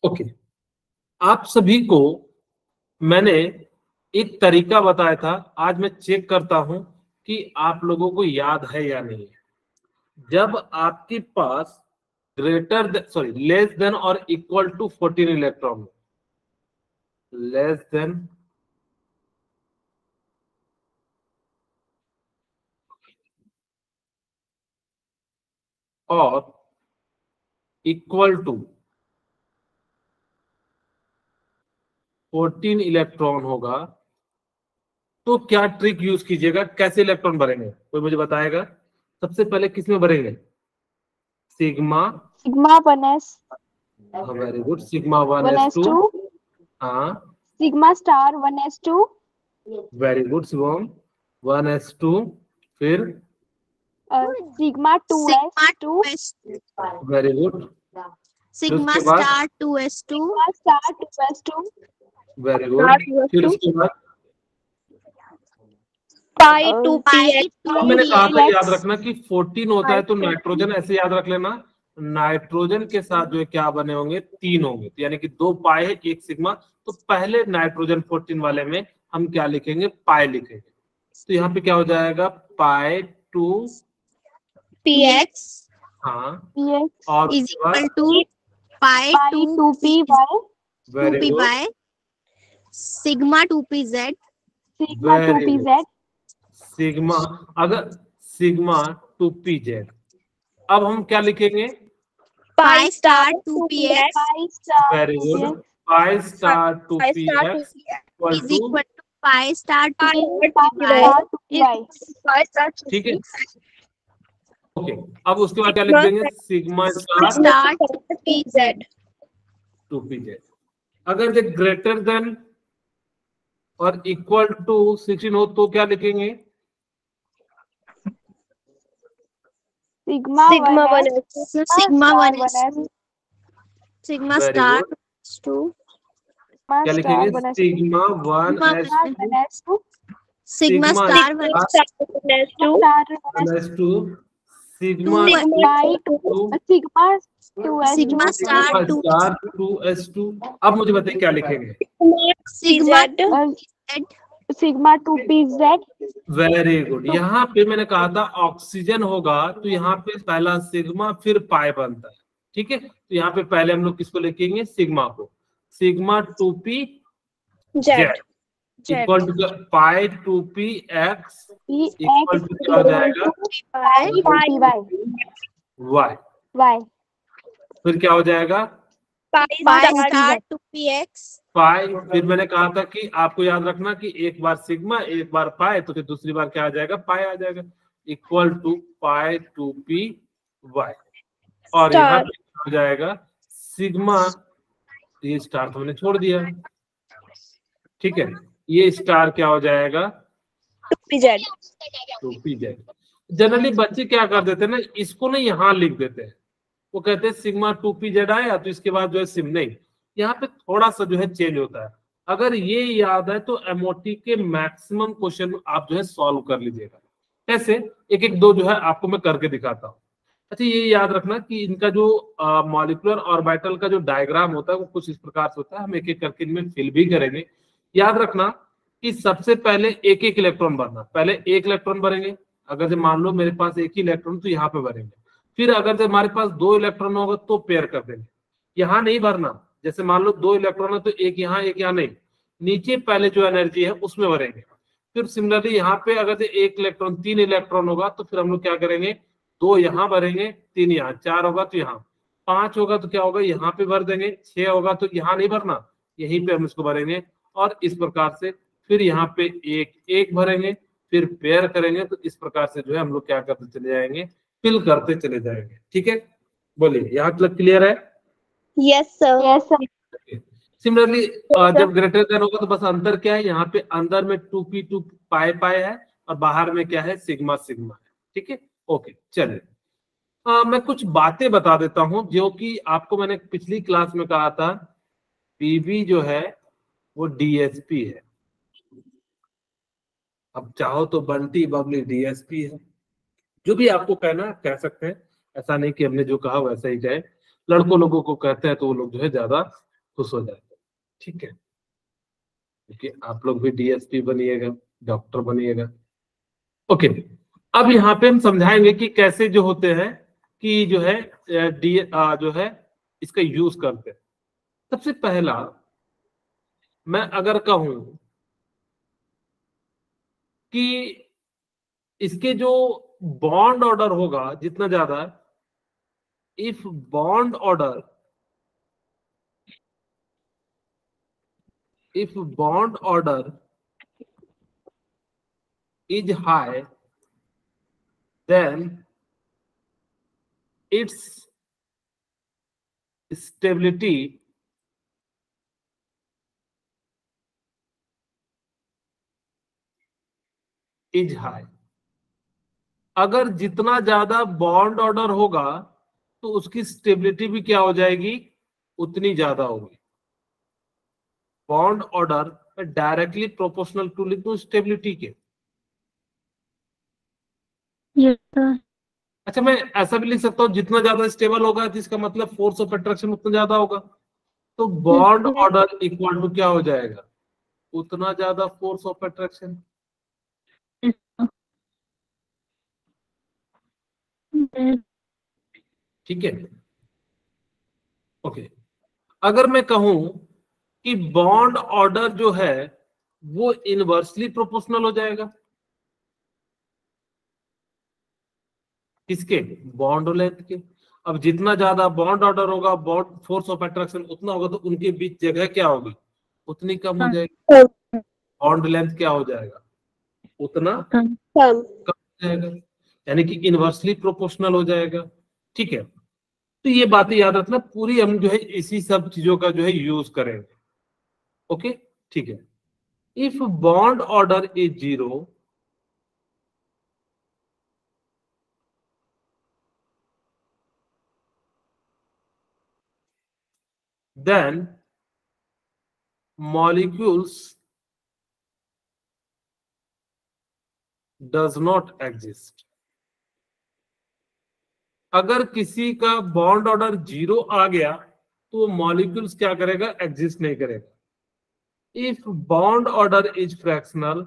Okay, आप सभी को मैंने एक तरीका बताया था, आज मैं चेक करता हूं कि आप लोगों को याद है या नहीं। जब आपके पास लेस देन और equal to 14 electron, less than और इक्वल टू 14 इलेक्ट्रॉन होगा तो क्या ट्रिक यूज कीजिएगा, कैसे इलेक्ट्रॉन भरेंगे, कोई मुझे बताएगा। सबसे पहले किस में भरेंगे? Sigma 1s, very good, sigma 1s2, हाँ sigma star 1s2, very good Shivam, 1s2, फिर sigma 2s2, very good, sigma star 2s2, star 2s2, very good, फिर उसके बाद पाई 2p। मैंने कहा था याद रखना कि 14 होता है तो नाइट्रोजन ऐसे याद रख लेना, नाइट्रोजन के साथ जो है क्या बने होंगे, 3 होंगे, तो यानी कि 2 पाई है 1 सिग्मा। तो पहले नाइट्रोजन 14 वाले में हम क्या लिखेंगे, पाई लिखेंगे। तो यहाँ पे क्या हो जाएगा, पाई 2px, हाँ, px और is equal to pi 2py, very good, 2py, sigma 2pz, sigma 2pz, sigma, अगर सिग्मा 2pz, अब हम क्या लिखेंगे, pi star 2px, very good, pi star 2px is equal to pi star 2py, ठीक है। Okay, अब उसके बाद क्या लिख देंगे, सिग्मा स्टार 2pz। अगर ये ग्रेटर देन और इक्वल टू 16 हो तो क्या लिखेंगे, sigma 1s, sigma 1s, sigma star 2, क्या लिखेंगे, sigma 1s2, sigma star 1s2, sigma 2, sigma star 2s2। अब मुझे बताइए क्या लिखेंगे, sigma sigma 2pz, very good. यहाँ पे मैंने कहा था ऑक्सीजन होगा तो यहाँ पे पहला सिग्मा फिर पाई बनता है, ठीक है। तो यहाँ पे पहले हम लोग किसको लिखेंगे, सिग्मा को, sigma 2pz equal to pi 2px equal to क्या हो जाएगा, y, फिर क्या हो जाएगा, पाई स्टार 2px, पाई। फिर मैंने कहा था कि आपको याद रखना कि एक बार सिग्मा एक बार पाई, तो फिर दूसरी बार क्या आ जाएगा, पाई आ जाएगा, इक्वल टू पाई 2py, और यहाँ पे हो जाएगा सिग्मा, ये स्टार तो मैंने छोड़ दिया, ठीक है, ये स्टार क्या हो जाएगा, 2pz। जनरली बच्चे क्या कर देते हैं ना, इसको ना यहाँ लिख देते हैं, वो कहते हैं सिग्मा 2pz आया तो इसके बाद जो है सिम, नहीं, यहाँ पे थोड़ा सा जो है चेंज होता है। अगर ये याद है तो एमओटी के मैक्सिमम क्वेश्चन आप जो है सॉल्व कर लीजिएगा। कैसे, एक एक दो जो है आपको मैं करके दिखाता हूँ। अच्छा, ये याद रखना कि इनका जो मॉलिक्यूलर ऑर्बिटल का जो डायग्राम होता है वो कुछ इस प्रकार से होता है, हम एक एक करके इनमें फिल भी करेंगे। याद रखना कि सबसे पहले एक एक इलेक्ट्रॉन भरना, पहले एक इलेक्ट्रॉन भरेंगे, अगर से मान लो मेरे पास एक ही इलेक्ट्रॉन तो यहाँ पे भरेंगे, फिर अगर से हमारे पास 2 इलेक्ट्रॉन होगा तो पेयर कर देंगे, यहाँ नहीं भरना, जैसे मान लो 2 इलेक्ट्रॉन है तो एक यहाँ नहीं, नीचे पहले जो एनर्जी है उसमें भरेंगे। फिर सिमिलरली यहाँ पे अगर से 1 इलेक्ट्रॉन 3 इलेक्ट्रॉन होगा तो फिर हम लोग क्या करेंगे, 2 यहाँ भरेंगे, 3 यहाँ, 4 होगा तो यहाँ, 5 होगा तो क्या होगा, यहाँ पे भर देंगे, 6 होगा तो यहाँ नहीं भरना, यहीं पे हम इसको भरेंगे, और इस प्रकार से फिर यहाँ पे एक एक भरेंगे, फिर पेयर करेंगे। तो इस प्रकार से जो है हम लोग क्या करते चले जाएंगे, फिल करते चले जाएंगे, ठीक है। बोलिए, यहाँ तक क्लियर है? Yes sir. सिमिलरली जब ग्रेटर देन होगा तो बस अंतर क्या है, यहाँ पे अंदर में 2p2 पाई पाई है और बाहर में क्या है, सिग्मा सिग्मा है, ठीक है। ओके, चलिए मैं कुछ बातें बता देता हूं जो कि आपको मैंने पिछली क्लास में कहा था, पीबी जो है वो डीएसपी है, अब चाहो तो बंटी बबली डीएसपी है, जो भी आपको कहना कह सकते हैं, ऐसा नहीं कि हमने जो कहा वैसा ही कहे। लड़कों लोगों को कहते हैं तो वो लोग जो है ज्यादा खुश हो जाते हैं। ठीक है, क्योंकि आप लोग भी डीएसपी बनिएगा, डॉक्टर बनिएगा। ओके, अब यहाँ पे हम समझाएंगे कि कैसे जो होते हैं कि जो है जो है इसका यूज करते हैं। सबसे पहला मैं अगर कहूं कि इसके जो बॉन्ड ऑर्डर होगा जितना ज्यादा, if bond order is high, then its stability is high। अगर जितना ज्यादा बॉन्ड ऑर्डर होगा तो उसकी स्टेबिलिटी भी क्या हो जाएगी, उतनी ज्यादा होगी। Bond order directly proportional to लिख दूं स्टेबिलिटी के। अच्छा, मैं ऐसा भी लिख सकता हूँ जितना ज्यादा स्टेबल होगा तो इसका मतलब फोर्स ऑफ अट्रैक्शन उतना ज्यादा होगा। तो बॉन्ड ऑर्डर इक्वल टू क्या हो जाएगा, उतना ज्यादा फोर्स ऑफ अट्रैक्शन। ठीक है, ओके। अगर मैं कहूं कि बॉन्ड ऑर्डर जो है वो इनवर्सली प्रोपोर्शनल हो जाएगा, किसके, बॉन्ड लेंथ के। अब जितना ज्यादा बॉन्ड ऑर्डर होगा, बॉन्ड फोर्स ऑफ अट्रैक्शन उतना होगा, तो उनके बीच जगह क्या होगी, उतनी कम हो जाएगी। बॉन्ड लेंथ क्या हो जाएगा, उतना कम हो जाएगा, यानी कि इनवर्सली प्रोपोर्शनल हो जाएगा। ठीक है, तो ये बातें याद रखना, पूरी हम जो है इसी सब चीजों का जो है यूज करेंगे। ओके, ठीक है। If bond order is 0, then molecules does not exist। अगर किसी का बॉन्ड ऑर्डर 0 आ गया तो मॉलिक्यूल्स क्या करेगा, एग्जिस्ट नहीं करेगा। If bond order is fractional,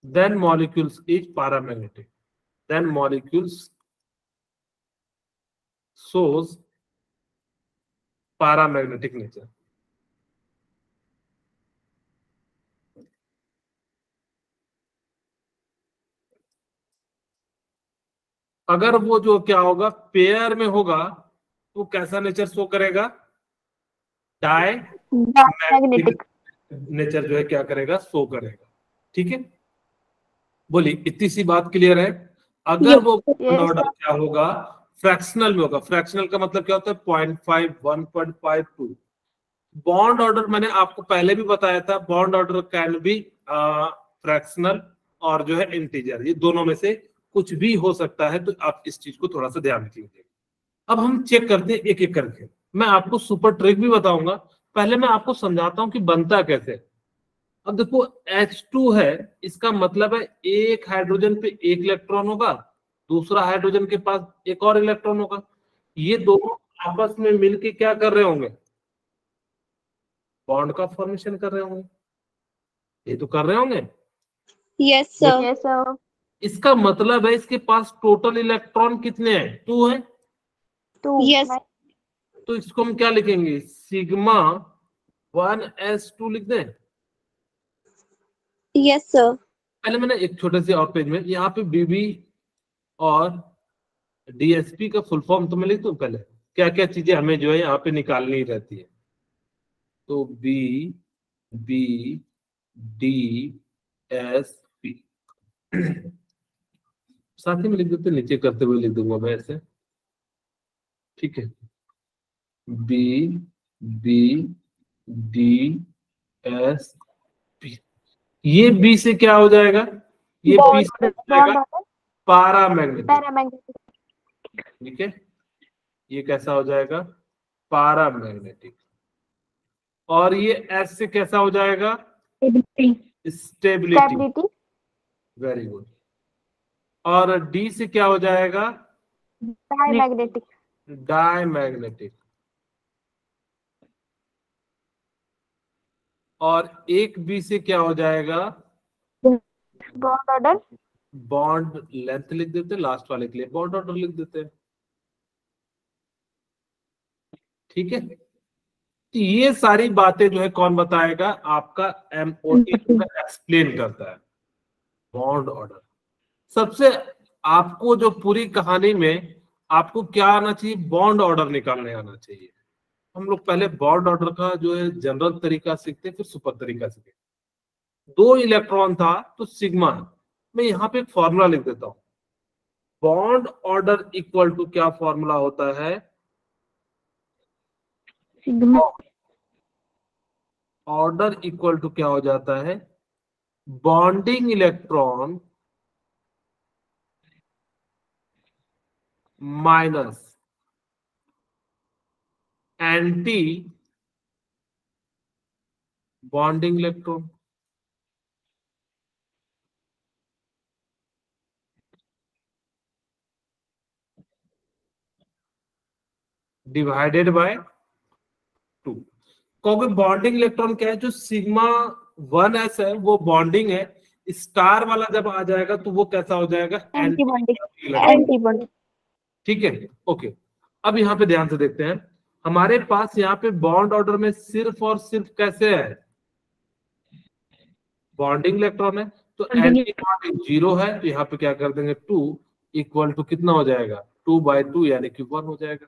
then molecules is paramagnetic, then molecules shows paramagnetic nature। अगर वो जो क्या होगा, पेयर में होगा तो कैसा नेचर शो करेगा, डायमैग्नेटिक नेचर जो है क्या करेगा, शो करेगा। ठीक है, बोलिए इतनी सी बात क्लियर है। अगर वो ऑर्डर क्या होगा, फ्रैक्शनल में होगा। फ्रैक्शनल का मतलब क्या होता है, 0.5, 1.52। बॉन्ड ऑर्डर मैंने आपको पहले भी बताया था, bond order can be fractional और जो है इंटीजर, ये दोनों में से कुछ भी हो सकता है। तो आप इस चीज को थोड़ा सा ध्यान रखिए। अब हम चेक करते हैं एक एक करके। मैं आपको सुपर ट्रिक भी बताऊंगा, पहले मैं आपको समझाता हूं कि बनता कैसे। अब देखो H2 है, इसका मतलब है एक हाइड्रोजन पे एक इलेक्ट्रॉन होगा, दूसरा हाइड्रोजन के पास एक और इलेक्ट्रॉन होगा। ये दोनों आपस में मिलके क्या कर रहे होंगे, बॉन्ड का फॉर्मेशन कर रहे होंगे। ये तो कर रहे होंगे। Yes sir, yes sir. इसका मतलब है इसके पास टोटल इलेक्ट्रॉन कितने हैं, 2 हैं। यस, तो इसको हम क्या लिखेंगे, सिग्मा 1s2 लिख दें। Yes sir. पहले मैंने एक छोटे से और पेज में यहाँ पे बीबी और डीएसपी का फुल फॉर्म तो मैं लिख दूं, पहले क्या क्या चीजें हमें जो है यहाँ पे निकालनी रहती है। तो B B D S P साथ ही में लिख देते, नीचे करते हुए लिख दूंगा मैं ऐसे। ठीक है, B B D S P. ये बी से क्या हो जाएगा, ये पी से हो जाएगा पैरामैग्नेटिक। ठीक है, ये कैसा हो जाएगा, पैरामैग्नेटिक। और ये एस से कैसा हो जाएगा, स्टेबिलिटी, वेरी गुड। और डी से क्या हो जाएगा? Diamagnetic, diamagnetic. और एक बी से क्या हो जाएगा? बॉन्ड ऑर्डर, बॉन्ड लेंथ लिख देते, लास्ट वाले के लिए बॉन्ड ऑर्डर लिख देते हैं। ठीक है, तो ये सारी बातें जो है कौन बताएगा? आपका एमओटी एक्सप्लेन करता है बॉन्ड ऑर्डर। सबसे आपको जो पूरी कहानी में आपको क्या आना चाहिए? बॉन्ड ऑर्डर निकालने आना चाहिए। हम लोग पहले बॉन्ड ऑर्डर का जो है जनरल तरीका सीखते, फिर सुपर तरीका सीखते। 2 इलेक्ट्रॉन था तो सिग्मा, मैं यहाँ पे एक फॉर्मूला लिख देता हूं। बॉन्ड ऑर्डर इक्वल टू क्या फॉर्मूला होता है? सिग्मा, ऑर्डर इक्वल टू क्या हो जाता है? Bonding electron minus anti bonding electron. Divided by 2। क्योंकि बॉन्डिंग इलेक्ट्रॉन क्या है? जो सिग्मा 1s है वो बॉन्डिंग है। स्टार वाला जब आ जाएगा तो वो कैसा हो जाएगा? Anti bonding, anti bonding. ठीक है, ओके। अब यहाँ पे ध्यान से देखते हैं, हमारे पास यहाँ पे बॉन्ड ऑर्डर में सिर्फ और सिर्फ कैसे है? बॉन्डिंग इलेक्ट्रॉन है, तो एंटी बॉन्डिंग 0 है, तो यहाँ पे क्या कर देंगे? 2 इक्वल टू कितना हो जाएगा? 2/2 यानी कि 1 हो जाएगा।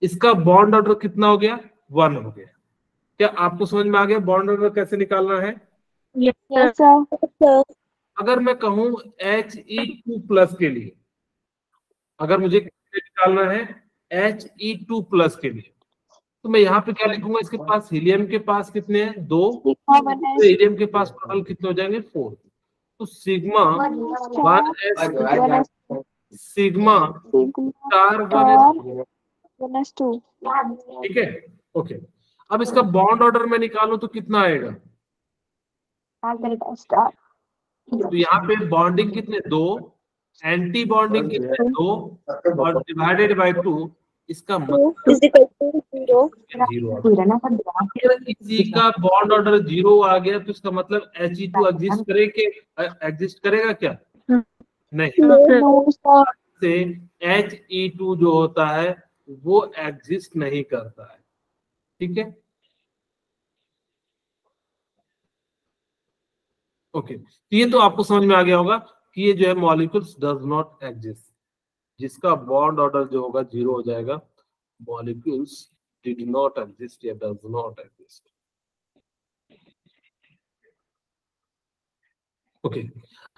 इसका बॉन्ड ऑर्डर कितना हो गया? 1 हो गया। क्या आपको समझ में आ गया बॉन्ड ऑर्डर कैसे निकालना है? Yes sir. अगर मैं कहूं He2+ के लिए, अगर मुझे निकालना है He2+ के लिए, तो मैं यहाँ पे क्या लिखूंगा? इसके पास हीलियम के पास कितने हैं? 2। तो हीलियम के पास टोटल कितने हो जाएंगे? 4। तो sigma 1s, sigma star 1s2। ठीक है, ओके। अब इसका बॉन्ड ऑर्डर में निकालूं तो कितना आएगा? तो यहाँ पे बॉन्डिंग कितने? 2, एंटी बॉन्डिंग कितने? 2, और डिवाइडेड बाय 2, इसका मतलब 0। किसी का बॉन्ड ऑर्डर 0 आ गया तो इसका मतलब He2 एग्जिस्ट करेगा क्या? नहीं। से He2 जो होता है वो एग्जिस्ट नहीं करता है। ठीक है, ओके। तो ये तो आपको समझ में आ गया होगा कि ये जो है मॉलिक्यूल्स डज नॉट एग्जिस्ट। जिसका बॉन्ड ऑर्डर जो होगा 0 हो जाएगा, मॉलिक्यूल्स डिड नॉट एग्जिस्ट या डज नॉट एग्जिस्ट। ओके,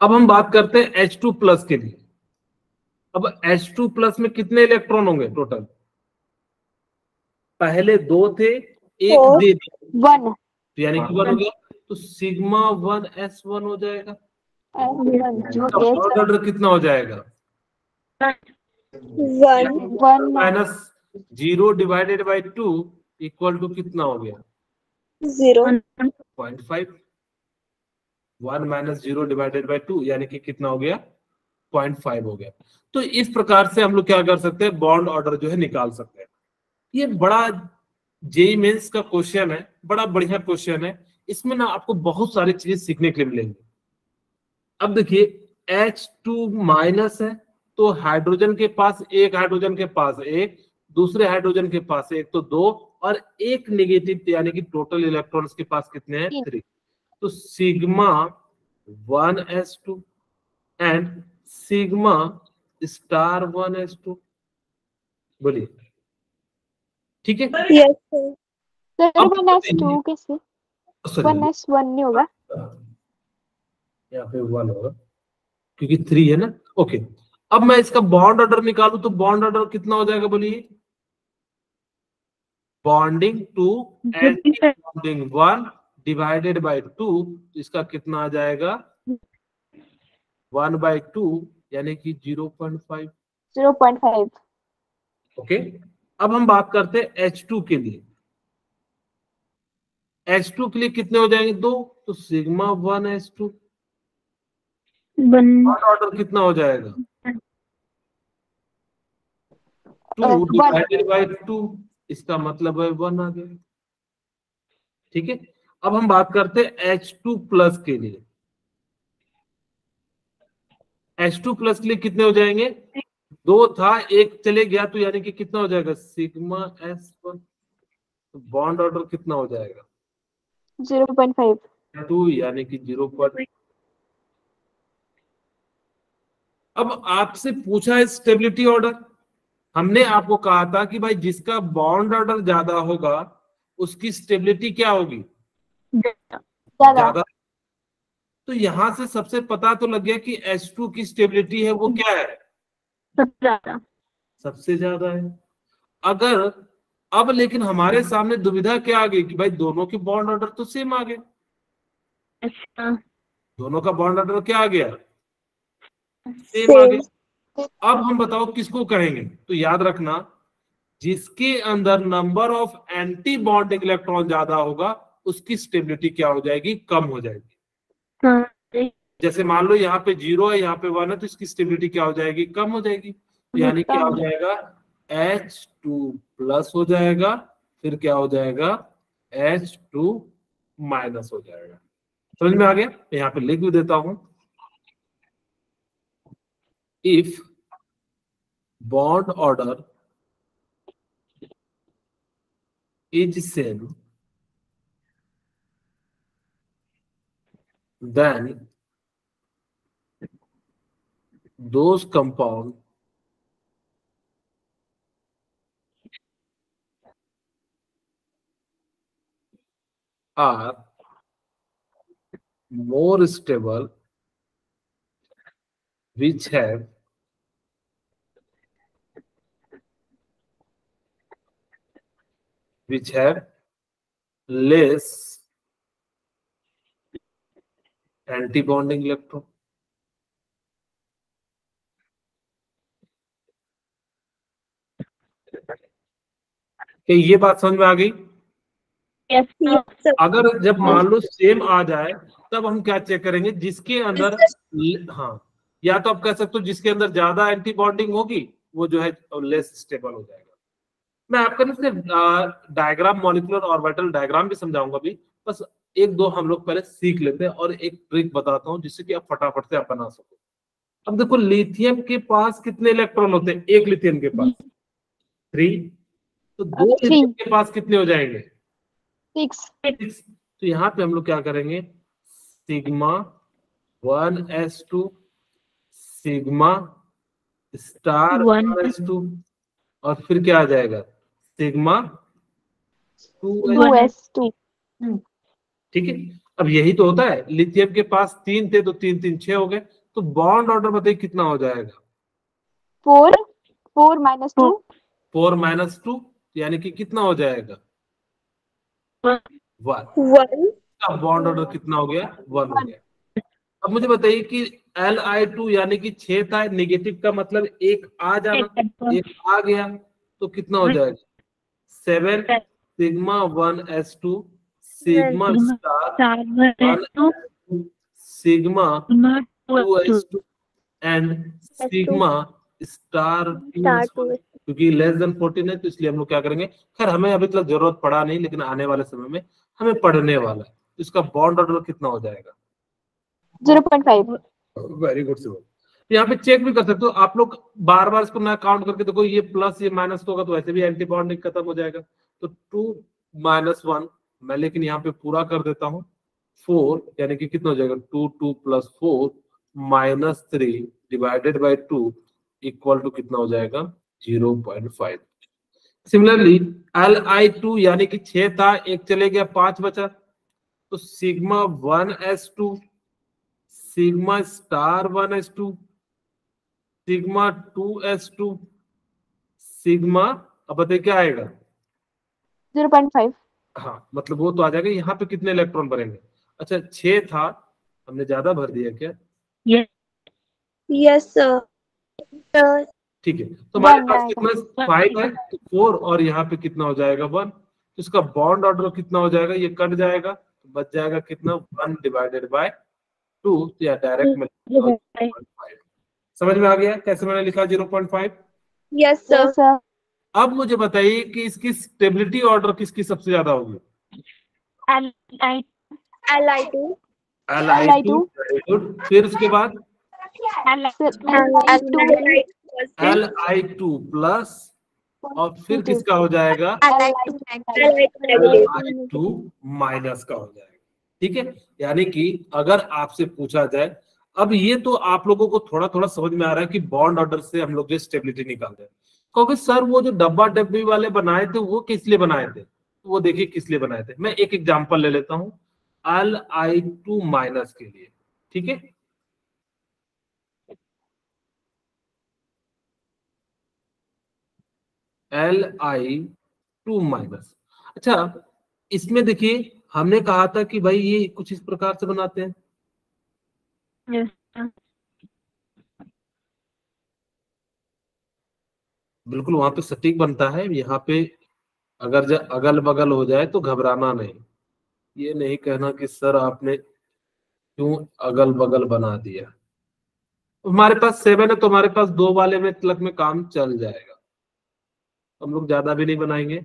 अब हम बात करते हैं H2+ के लिए। अब H2+ में कितने इलेक्ट्रॉन होंगे टोटल? पहले 2 थे, एक दे दिया, 1, यानी कि 1 हो गया। तो सिग्मा 1s1 हो जाएगा। बॉन्ड ऑर्डर कितना हो जाएगा? 1 माइनस 0 डिवाइडेड बाय 2 इक्वल टू कितना हो गया? 0.5। 1 माइनस 0 डिवाइडेड बाय 2 यानी कि कितना हो गया? 0.5 हो गया। तो इस प्रकार से हम लोग क्या कर सकते हैं? बॉन्ड ऑर्डर जो है निकाल सकते हैं। ये बड़ा जेईई मेंस का क्वेश्चन है, बड़ा बढ़िया क्वेश्चन है। इसमें ना आपको बहुत सारी चीजें सीखने के लिए मिलेंगी। अब देखिए H2- है, तो हाइड्रोजन के पास एक, हाइड्रोजन के पास एक, दूसरे हाइड्रोजन के पास एक, तो 2, और एक नेगेटिव, यानी कि टोटल इलेक्ट्रॉन्स के पास कितने हैं? 3। तो sigma 1s2 and sigma star 1s2। बोलिए, ठीक है? Yes sir. अब 1s2 कैसे? 1s1 नहीं होगा, यहाँ पे 1 होगा क्योंकि 3 है ना। ओके, अब मैं इसका बॉन्ड ऑर्डर निकालू तो बॉन्ड ऑर्डर कितना हो जाएगा? बोलिए। Bonding 2 anti bonding 1 divided by 2, इसका कितना आ जाएगा? 1/2 यानी कि 0.5। 0.5। ओके, अब हम बात करते हैं H2 के लिए। H2 के लिए कितने हो जाएंगे 2, तो सिग्मा 1s2 ऑर्डर कितना हो जाएगा 2 डिवाइडेड बाय 2, इसका मतलब है 1 आ गया। ठीक है, अब हम बात करते हैं H2 प्लस के लिए। H2 प्लस के लिए कितने हो जाएंगे 2 था, 1 चले गया, तो यानी कि कितना हो जाएगा सिग्मा S1, तो बॉन्ड ऑर्डर कितना हो जाएगा 0.5। 2 यानी कि 0. अब आपसे पूछा है स्टेबिलिटी ऑर्डर, हमने आपको कहा था कि भाई जिसका बॉन्ड ऑर्डर ज्यादा होगा उसकी स्टेबिलिटी क्या होगी ज्यादा। तो यहां से सबसे पता तो लग गया कि H2 की स्टेबिलिटी है वो क्या है सबसे ज्यादा है। अगर अब लेकिन हमारे सामने दुविधा क्या आ गई कि भाई दोनों के बॉन्ड ऑर्डर तो सेम आ गए, दोनों का बॉन्ड ऑर्डर क्या आ गया सेम आ गया। अब हम बताओ किसको कहेंगे, तो याद रखना जिसके अंदर number of anti bonding electron ज्यादा होगा उसकी स्टेबिलिटी क्या हो जाएगी कम हो जाएगी। जैसे मान लो यहाँ पे 0 है, यहाँ पे 1 है, तो इसकी स्टेबिलिटी क्या हो जाएगी कम हो जाएगी, यानी क्या हो जाएगा H2 प्लस हो जाएगा, फिर क्या हो जाएगा H2 माइनस हो जाएगा। समझ में आ गया, यहाँ पे लिख भी देता हूं, if bond order is same then those compound are more stable which have less anti-bonding electron। क्या ये बात समझ में आ गई? अगर जब मान लो सेम आ जाए तब हम क्या चेक करेंगे जिसके अंदर हाँ, या तो आप कह सकते हो जिसके अंदर ज्यादा एंटी बॉन्डिंग होगी वो जो है लेस स्टेबल हो जाएगा। मैं आपको ना डायग्राम मॉलिक्यूलर ऑर्बिटल डायग्राम भी समझाऊंगा भी, बस एक दो हम लोग पहले सीख लेते हैं और एक ट्रिक बताता हूं जिससे कि आप फटाफट से आप बना सको। अब देखो लिथियम के पास कितने इलेक्ट्रॉन होते हैं, एक लिथियम के पास 3, तो 2 लिथियम के पास कितने हो जाएंगे 6। तो यहाँ पे हम लोग क्या करेंगे sigma 1s2 sigma star 1s2 और फिर क्या आ जाएगा सिग्मा 2s2। ठीक है, अब यही तो होता है, लिथियम के पास 3 थे तो 3 3 6 हो गए, तो बॉन्ड ऑर्डर बताइए कितना हो जाएगा 4 माइनस 2 4 माइनस 2 यानी कि कितना हो जाएगा 1। बॉन्ड ऑर्डर कितना हो गया 1 हो गया। अब मुझे बताइए कि Li2 यानी कि 6 था, नेगेटिव का मतलब एक आ जाना, एक आ गया तो कितना हो जाएगा 7 sigma 1s2 sigma star 1s2 sigma 2s2 and sigma star 2s2। क्योंकि लेस देन 14 है तो इसलिए हम लोग क्या करेंगे, खैर हमें अभी तक जरूरत पड़ा नहीं लेकिन आने वाले समय में हमें पढ़ने वाला है। इसका बॉन्ड ऑर्डर कितना हो जाएगा 0.5। Very good simple. यहाँ पे चेक भी कर सकते हो आप लोग, बार बार इसको ना काउंट करके देखो, ये प्लस ये माइनस होगा तो वैसे भी एंटी बॉन्डिंग खत्म हो जाएगा। तो 2 माइनस 1 मैं लेकिन यहाँ पे पूरा कर देता हूँ 4 यानी कि कितना हो जाएगा 2 2 प्लस 4 माइनस 3 डिवाइडेड बाई 2 इक्वल टू कितना हो जाएगा 0.5। सिमिलरली Li2 यानी कि 6 था, एक चले गया 5 बचा, तो sigma 1s2 sigma star 1s2 sigma 2s2 sigma, अब बताइए क्या आएगा 0.5। हाँ मतलब वो तो आ जाएगा। यहाँ पे कितने इलेक्ट्रॉन भरेंगे, अच्छा 6 था हमने ज्यादा भर दिया क्या यस सर। ठीक है, तो हमारे पास कितना 5 है तो 4 और यहाँ पे कितना हो जाएगा 1, तो इसका बॉन्ड ऑर्डर कितना हो जाएगा, ये कट जाएगा तो बच जाएगा कितना 1/2, तो या डायरेक्ट में 0.5। समझ में आ गया कैसे मैंने लिखा 0.5? Yes, sir. Yes, sir. अब मुझे बताइए कि इसकी स्टेबिलिटी ऑर्डर किसकी सबसे ज्यादा होगी? Li2. Li2, very good. फिर उसके बाद Li2 प्लस, और फिर किसका हो जाएगा? Li2 माइनस का हो जाएगा। ठीक है, यानी कि अगर आपसे पूछा जाए, अब ये तो आप लोगों को थोड़ा थोड़ा समझ में आ रहा है कि बॉन्ड ऑर्डर से हम लोग जो स्टेबिलिटी निकालते हैं, क्योंकि सर वो जो डब्बा डब्बी वाले बनाए थे वो किस लिए बनाए थे, वो देखिए किस लिए बनाए थे। मैं एक एग्जांपल ले लेता हूं Li2 माइनस के लिए। ठीक है, Li2 माइनस। अच्छा, इसमें देखिए हमने कहा था कि भाई ये कुछ इस प्रकार से बनाते हैं। Yes. बिल्कुल वहां पे सटीक बनता है। यहाँ पे अगर अगल बगल हो जाए तो घबराना नहीं, ये नहीं कहना कि सर आपने क्यों अगल बगल बना दिया। हमारे पास 7 है तो हमारे पास 2 वाले में तलक में काम चल जाएगा। हम लोग ज्यादा भी नहीं बनाएंगे,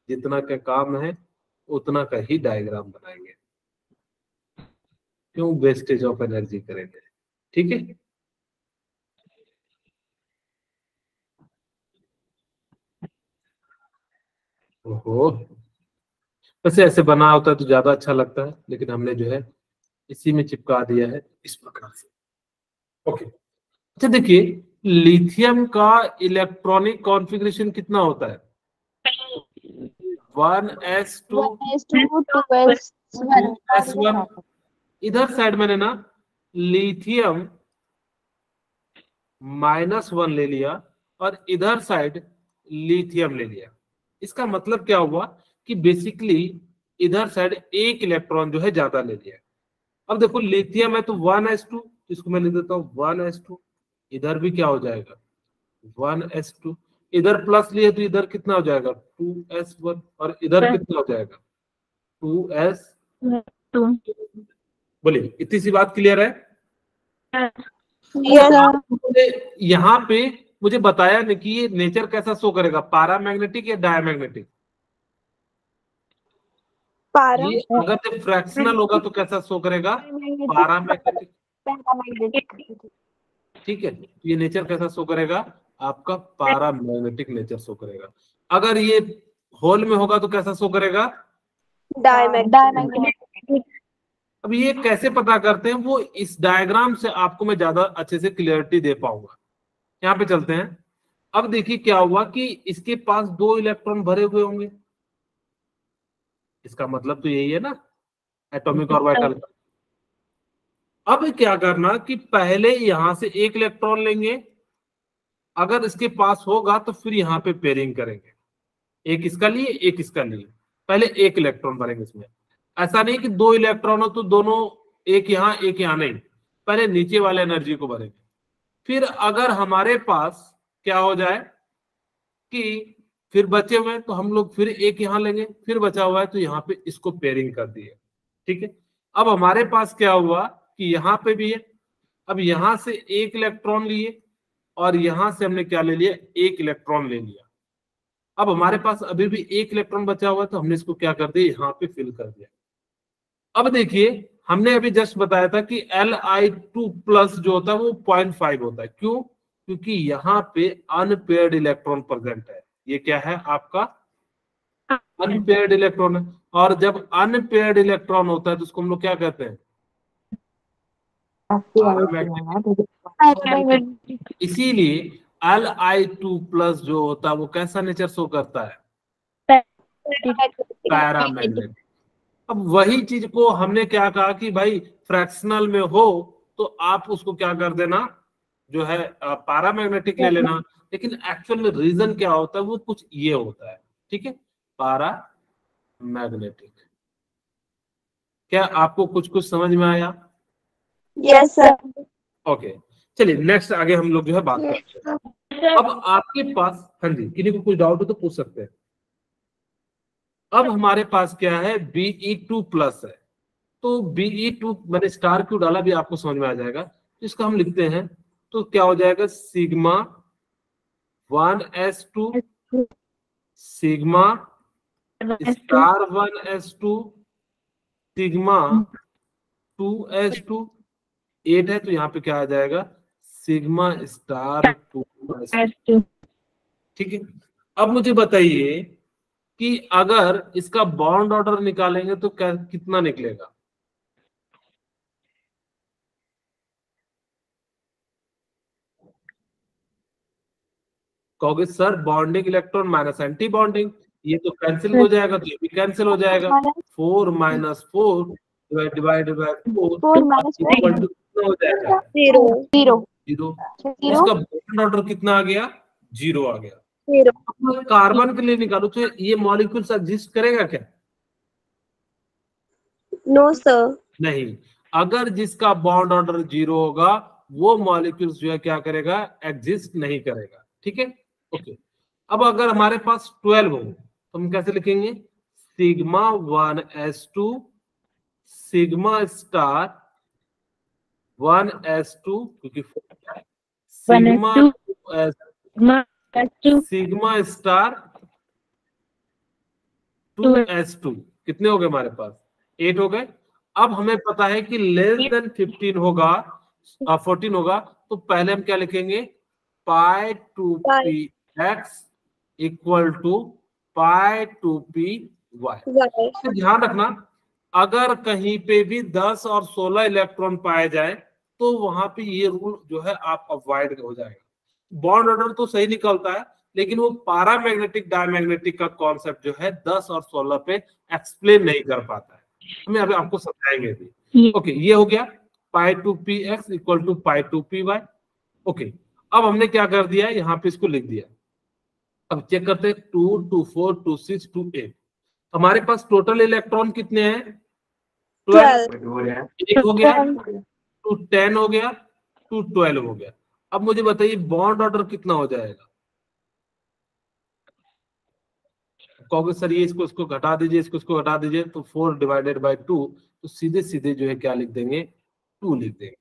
जितना का काम है उतना का ही डायग्राम बनाएंगे, क्यों वेस्टेज ऑफ एनर्जी करेंगे। ठीक है, ओहो, वैसे ऐसे बना होता है तो ज्यादा अच्छा लगता है, लेकिन हमने जो है इसी में चिपका दिया है इस प्रकार से। ओके, अच्छा देखिए लिथियम का इलेक्ट्रॉनिक कॉन्फ़िगरेशन कितना होता है? 1s2 2s1। इधर साइड मैंने ना लिथियम -1 ले लिया और इधर साइड लिथियम ले लिया। इसका मतलब क्या हुआ कि बेसिकली इधर साइड एक इलेक्ट्रॉन जो है ज्यादा ले लिया। अब देखो लिथियम है तो 1s2, इसको मैं लिख देता हूँ 1s2। इधर भी क्या हो जाएगा 1s2, इधर प्लस लिए तो इधर कितना हो जाएगा 2s1, और इधर कितना हो जाएगा 2s2। बोलिए, इतनी सी बात क्लियर है? यहाँ पे मुझे बताया नहीं कि ये नेचर कैसा शो करेगा, पैरामैग्नेटिक या डायमैग्नेटिक। ये अगर फ्रैक्शनल होगा तो कैसा शो करेगा, पैरामैग्नेटिक। ठीक है, ये नेचर कैसा शो करेगा आपका, पैरामैग्नेटिक नेचर शो करेगा। अगर ये होल में होगा तो कैसा शो करेगा, डायमैग्नेटिक। अब ये कैसे पता करते हैं, वो इस डायग्राम से आपको मैं ज्यादा अच्छे से क्लियरिटी दे पाऊंगा। यहाँ पे चलते हैं। अब देखिए क्या हुआ कि इसके पास 2 इलेक्ट्रॉन भरे हुए होंगे, इसका मतलब तो यही है ना एटॉमिक ऑर्बिटल। अब क्या करना कि पहले यहां से एक इलेक्ट्रॉन लेंगे, अगर इसके पास होगा तो फिर यहाँ पे पेयरिंग करेंगे, एक इसका लिए एक इसका लिए। पहले एक इलेक्ट्रॉन भरेंगे इसमें, ऐसा नहीं कि 2 इलेक्ट्रॉन हो तो दोनों एक यहाँ नहीं, पहले नीचे वाले एनर्जी को भरेंगे। फिर अगर हमारे पास क्या हो जाए कि फिर बचे हुए तो हम लोग फिर एक यहाँ लेंगे, फिर बचा हुआ है तो यहाँ पे इसको पेयरिंग कर दिए। ठीक है, अब हमारे पास क्या हुआ कि यहाँ पे भी है, अब यहाँ से एक इलेक्ट्रॉन लिए और यहां से हमने क्या ले लिया, एक इलेक्ट्रॉन ले लिया। अब हमारे पास अभी भी एक इलेक्ट्रॉन बचा हुआ है तो हमने इसको क्या कर दिया, यहाँ पे फिल कर दिया। अब देखिए हमने अभी जस्ट बताया था कि Li2 प्लस जो होता है वो 0.5 होता है। क्यों? क्योंकि यहाँ पे अनपेयर्ड इलेक्ट्रॉन प्रेजेंट है। ये क्या है आपका अनपेयर्ड इलेक्ट्रॉन है, और जब अनपेयर्ड इलेक्ट्रॉन होता है तो उसको हम लोग क्या कहते हैं, इसीलिए Li2 प्लस जो होता है वो कैसा नेचर शो करता है, पैरामैग्नेटिक। अब वही चीज को हमने क्या कहा कि भाई फ्रैक्शनल में हो तो आप उसको क्या कर देना, जो है पैरामैग्नेटिक ले लेना। लेकिन एक्चुअल में रीजन क्या होता है वो कुछ ये होता है। ठीक है, पैरामैग्नेटिक। क्या आपको कुछ कुछ समझ में आया? Yes sir. ओके, चलिए नेक्स्ट आगे हम लोग जो है बात करते हैं। अब आपके पास, हाँ जी, किसी को कुछ डाउट हो तो पूछ सकते हैं। अब हमारे पास क्या है, Be2 प्लस है, तो Be2 मैंने स्टार क्यों डाला भी आपको समझ में आ जाएगा। तो इसका हम लिखते हैं तो क्या हो जाएगा, sigma 1s2 sigma star 1s2 sigma 2s2, 8 है तो यहाँ पे क्या आ जाएगा, सिग्मा स्टार 2s2। ठीक है, अब मुझे बताइए कि अगर इसका बॉन्ड ऑर्डर निकालेंगे तो क्या कितना निकलेगा। कहोगे sir bonding electron minus anti bonding, ये तो कैंसिल हो जाएगा, तो ये भी कैंसिल हो जाएगा। 4 - 4 डिवाइडेड बाय 4 इक्वल टू कितना हो जाएगा, 0 इसका बॉन्ड ऑर्डर कितना आ गया, 0 आ गया। अब कार्बन के लिए निकालो तो ये मॉलिक्यूल्स एग्जिस्ट करेगा क्या, नो सर, नहीं। अगर जिसका बॉन्ड ऑर्डर 0 होगा वो मॉलिक्यूल्स जो है क्या करेगा, एग्जिस्ट नहीं करेगा। ठीक है, ओके। अब अगर हमारे पास 12 हो तो हम कैसे लिखेंगे, sigma 1s2 sigma star 1s2 क्योंकि sigma 2s sigma star 2s2 कितने हो गए हमारे पास, 8 हो गए। अब हमें पता है कि लेस देन 15 होगा 14 होगा, तो पहले हम क्या लिखेंगे, pi 2p x equal to pi 2p y। ध्यान रखना अगर कहीं पे भी 10 और 16 इलेक्ट्रॉन पाए जाए तो वहां पे ये रूल जो है आप अवॉइड हो जाएगा। बॉन्ड ऑर्डर तो सही निकलता है लेकिन वो पैरामैग्नेटिक डायमैग्नेटिक का कॉन्सेप्ट जो है 10 और 16 पे एक्सप्लेन नहीं कर पाता है, हमें अभी आपको समझाएंगे भी। ओके, ये हो गया pi 2p x equal to pi 2p y। Okay, अब हमने क्या कर दिया, यहाँ पे इसको लिख दिया। अब चेक करते हैं 2 2 4 2 6 2 8 हमारे पास टोटल इलेक्ट्रॉन कितने हैं, 12 एक हो गया, 2 10 हो गया, 2 12 हो गया। अब मुझे बताइए बॉन्ड ऑर्डर कितना हो जाएगा। कहोगे सर ये इसको घटा दीजिए, इसको घटा दीजिए, तो 4 डिवाइडेड बाय 2, तो सीधे सीधे जो है क्या लिख देंगे, 2 लिख देंगे।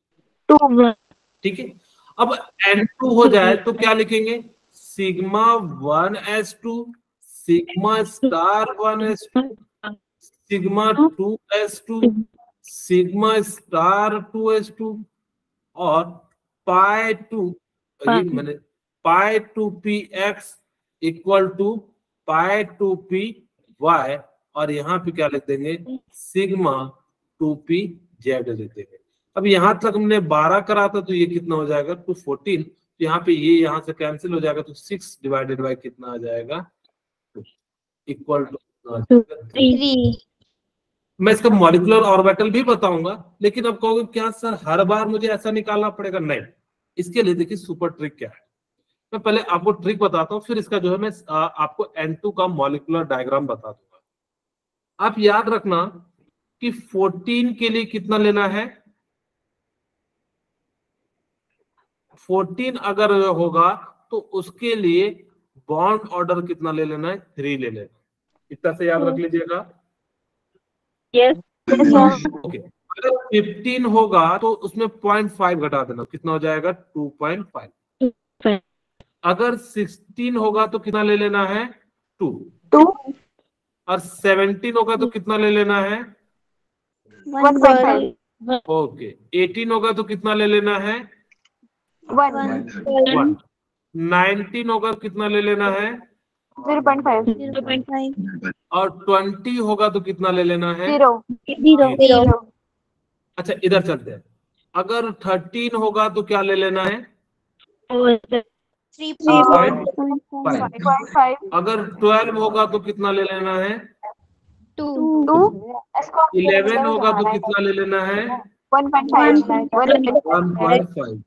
ठीक है, अब N2 हो जाए तो क्या लिखेंगे, sigma 1s2 sigma star 1s2 sigma 2s2 sigma star 2s2 और पाई 2 ये मैंने pi 2p x equal to pi 2p y और यहाँ पे क्या लिख देंगे, सिग्मा 2p z लिख देंगे। अब यहाँ तक हमने 12 करा था तो ये कितना हो जाएगा, 214, तो यहाँ पे ये यहाँ से कैंसिल हो जाएगा, तो 6 डिवाइडेड बाय कितना आ जाएगा, इक्वल टू 3। मैं इसका मॉलिक्यूलर ऑर्बिटल भी बताऊंगा, लेकिन अब कहोगे क्या सर हर बार मुझे ऐसा निकालना पड़ेगा, नहीं। इसके लिए देखिए सुपर ट्रिक क्या है, मैं पहले आपको ट्रिक बताता हूँ, फिर इसका जो है मैं आपको N2 का मॉलिक्यूलर डायग्राम बता दूंगा। आप याद रखना कि 14 के लिए कितना लेना है, 14 अगर होगा तो उसके लिए बॉन्ड ऑर्डर कितना ले लेना है, 3 ले लेना, इतना से याद रख लीजिएगा। यस ओके, अगर 15 होगा तो उसमें 0.5 घटा देना, कितना हो जाएगा, 2.5। अगर 16 होगा तो कितना ले लेना है, 2 और 17 होगा तो कितना ले लेना है, 1.5। ओके, 18 होगा तो कितना ले लेना है, 1 19 होगा तो कितना ले लेना है, 0.5 और 20 होगा तो कितना ले लेना है, 0। अच्छा इधर चलते हैं, अगर 13 होगा तो क्या ले लेना है, 3.5। अगर 12 होगा तो कितना ले लेना है, 2 11 होगा तो कितना ले लेना है, 1.5।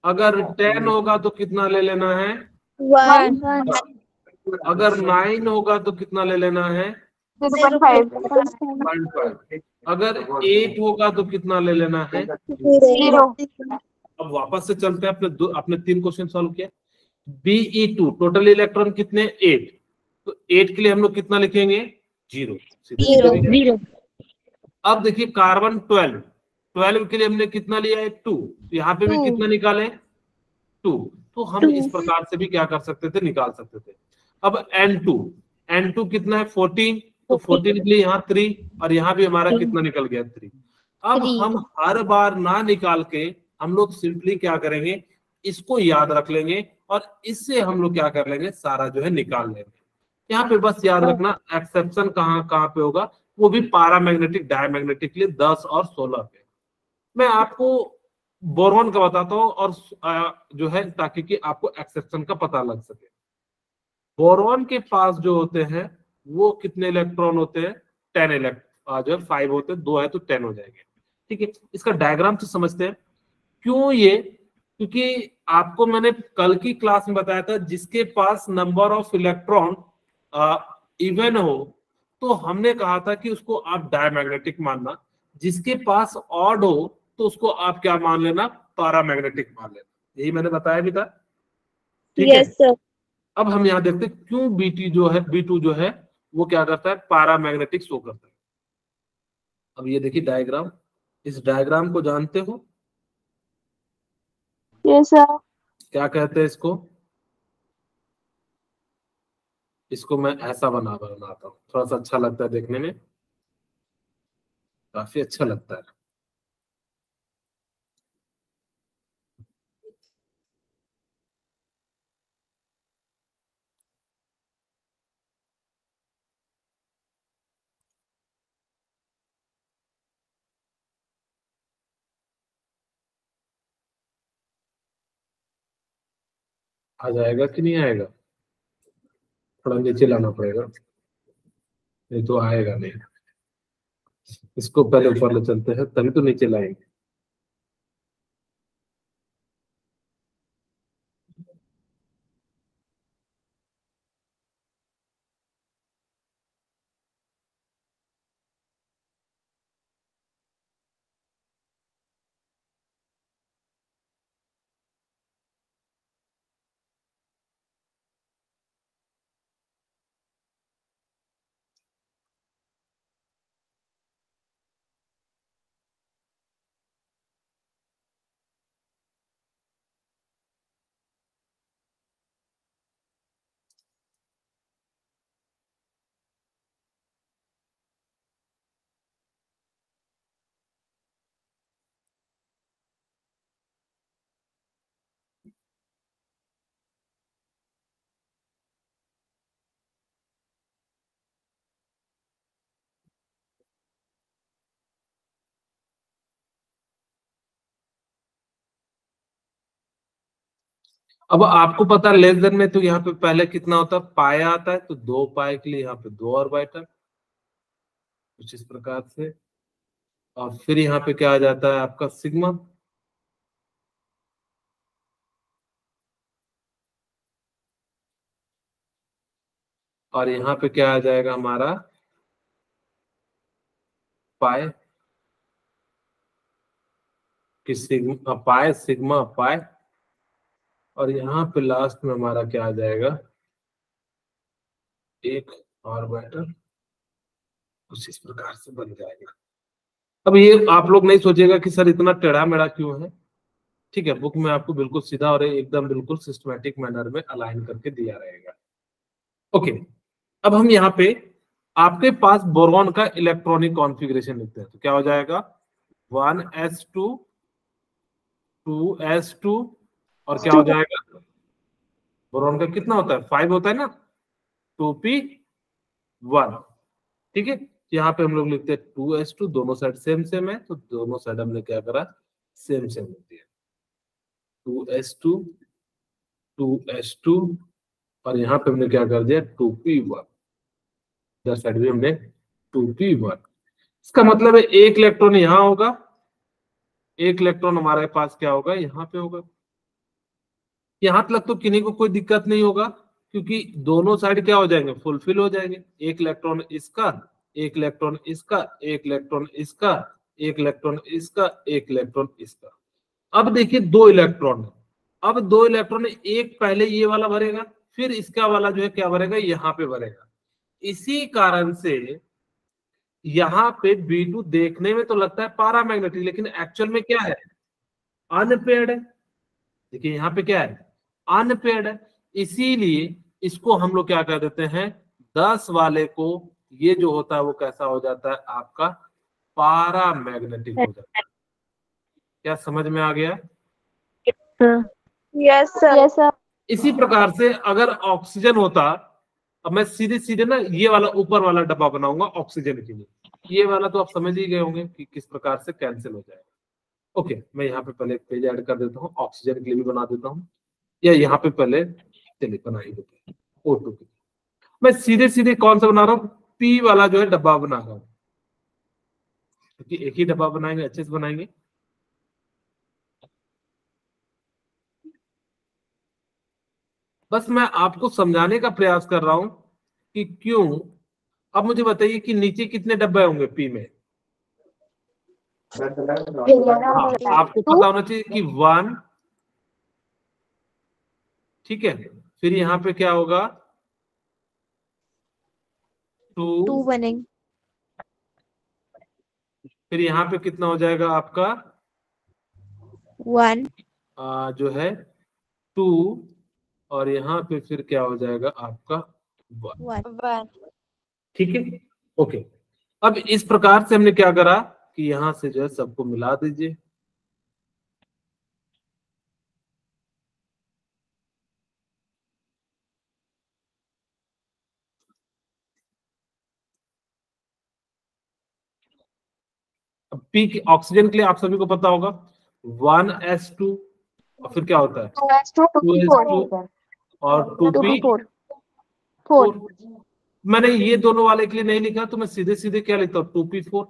अगर 10 होगा तो कितना ले लेना है, 1 अगर 9 होगा तो कितना ले लेना है, 0.5। अगर 8 होगा तो कितना ले लेना है, 0। अब वापस से चलते हैं, अपने 3 क्वेश्चन सॉल्व किया। Be2 टोटल इलेक्ट्रॉन कितने, 8, तो 8 के लिए हम लोग कितना लिखेंगे, 0 0 0 अब देखिए कार्बन 12 के लिए हमने कितना लिया है 2, यहाँ पे भी 2 कितना निकाले 2, तो हम 2 इस प्रकार से भी क्या कर सकते थे, निकाल सकते थे। अब N2 कितना है 14, तो 14 के लिए यहाँ 3 और यहाँ भी हमारा कितना निकल गया 3। अब 3 हम हर बार ना निकाल के हम लोग सिंपली क्या करेंगे, इसको याद रख लेंगे और इससे हम लोग क्या कर लेंगे, सारा जो है निकाल लेंगे। यहाँ पे बस याद रखना एक्सेप्शन कहाँ कहाँ पे होगा, वो भी पैरामैग्नेटिक डायमैग्नेटिक के लिए 10 और 16 पे। मैं आपको बोरॉन का बताता हूँ और जो है ताकि कि आपको एक्सेप्शन का पता लग सके। बोरॉन के पास जो होते हैं वो कितने इलेक्ट्रॉन होते हैं, 10 इलेक्ट्रॉन, जो है 5 होते हैं, 2 है तो 10 हो जाएंगे। ठीक है, इसका डायग्राम से समझते हैं क्यों ये, क्योंकि आपको मैंने कल की क्लास में बताया था जिसके पास नंबर ऑफ इलेक्ट्रॉन इवन हो तो हमने कहा था कि उसको आप डायमैग्नेटिक मानना, जिसके पास ऑड हो तो उसको आप क्या मान लेना, पैरामैग्नेटिक मान लेना। यही मैंने बताया भी था। ठीक है, यस सर अब हम यहाँ देखते हैं क्यों B2 जो है वो क्या करता है, पैरामैग्नेटिक शो करता है। अब ये देखिए डायग्राम, इस डायग्राम को जानते हो, यस सर क्या कहते हैं इसको, इसको मैं ऐसा बनाता हूँ, थोड़ा सा अच्छा लगता है देखने में, काफी अच्छा लगता है। आ जाएगा कि नहीं आएगा, थोड़ा नीचे लाना पड़ेगा, नहीं तो आएगा नहीं। इसको पहले ऊपर ले चलते हैं तभी तो नीचे लाएंगे। अब आपको पता लेस देन में तो यहाँ पे पहले कितना होता है, पाया आता है, तो 2 पाए के लिए यहाँ पे 2 ऑर्बिटल, कुछ इस प्रकार से। और फिर यहाँ पे क्या आ जाता है आपका सिग्मा, और यहाँ पे क्या आ जाएगा हमारा पाए, कि सिग्मा पाए सिग्मा पाए, और यहाँ पे लास्ट में हमारा क्या आ जाएगा, एक ऑर्बिटल, कुछ इस प्रकार से बन जाएगा। अब ये आप लोग नहीं सोचेगा कि सर इतना टेढ़ा मेढ़ा क्यों है, ठीक है, बुक में आपको बिल्कुल सीधा और एकदम बिल्कुल सिस्टमैटिक मैनर में अलाइन करके दिया रहेगा। ओके, अब हम यहाँ पे आपके पास बोरॉन का इलेक्ट्रॉनिक कॉन्फ़िगरेशन लिखते हैं, तो क्या हो जाएगा 1s2 2s2 और क्या हो जाएगा, बोरॉन का कितना होता है 5 होता है ना, 2p1। ठीक है, यहाँ पे हम लोग लिखते हैं 2s2, दोनों साइड सेम सेम है तो दोनों साइड हमने क्या करा, सेम सेम लिख दिया, 2s2 2s2 और यहाँ पे हमने क्या कर दिया 2p1, इधर साइड भी हमने 2p1। इसका मतलब है एक इलेक्ट्रॉन यहाँ होगा, एक इलेक्ट्रॉन हमारे पास क्या होगा, यहाँ पे होगा। यहां तक तो किन्हीं को कोई दिक्कत नहीं होगा क्योंकि दोनों साइड क्या हो जाएंगे, फुलफिल हो जाएंगे, एक इलेक्ट्रॉन इसका, एक इलेक्ट्रॉन इसका, एक इलेक्ट्रॉन इसका, एक इलेक्ट्रॉन इसका, एक इलेक्ट्रॉन इसका। अब देखिए 2 इलेक्ट्रॉन, अब 2 इलेक्ट्रॉन, एक पहले ये वाला भरेगा, फिर इसका वाला जो है क्या भरेगा, यहाँ पे भरेगा। इसी कारण से यहाँ पे B2 देखने में तो लगता है पैरामैग्नेटिक, लेकिन एक्चुअल में क्या है, अनपेयर्ड है। देखिए यहाँ पे क्या है, अनपेयर्ड है। इसीलिए इसको हम लोग क्या कर देते हैं, 10 वाले को ये जो होता है वो कैसा हो जाता है आपका, पैरामैग्नेटिक हो जाता है। क्या समझ में आ गया? Yes sir. Yes sir. इसी प्रकार से अगर ऑक्सीजन होता, अब मैं सीधे सीधे ना ये वाला ऊपर वाला डब्बा बनाऊंगा ऑक्सीजन के लिए, ये वाला तो आप समझ ही गए होंगे कि किस प्रकार से कैंसिल हो जाएगा। ओके, मैं यहाँ पे पहले पेज ऐड कर देता हूँ, ऑक्सीजन के लिए भी बना देता हूँ, या यहाँ पे पहले चलिए बना ही देते हैं O2 के। मैं सीधे सीधे कौन सा बना रहा हूँ, P वाला जो है डब्बा बना रहा हूँ, क्योंकि एक ही डब्बा बनाएंगे अच्छे से बनाएंगे। बस मैं आपको समझाने का प्रयास कर रहा हूं कि क्यों। अब मुझे बताइए कि नीचे कितने डब्बे होंगे पी में? हाँ, आपको पता होना चाहिए कि 1, ठीक है। फिर यहाँ पे क्या होगा, 2 बनेंगे। फिर यहाँ पे कितना हो जाएगा आपका 1 जो है 2, और यहाँ पे फिर क्या हो जाएगा आपका 1। ठीक है, ओके। अब इस प्रकार से हमने क्या करा कि यहां से जो है सबको मिला दीजिए। अब पी की ऑक्सीजन के लिए आप सभी को पता होगा 1s2, और फिर क्या होता है 2s2 और 2p4। मैंने ये दोनों वाले के लिए नहीं लिखा, तो मैं सीधे सीधे क्या लिखता हूँ 2p4।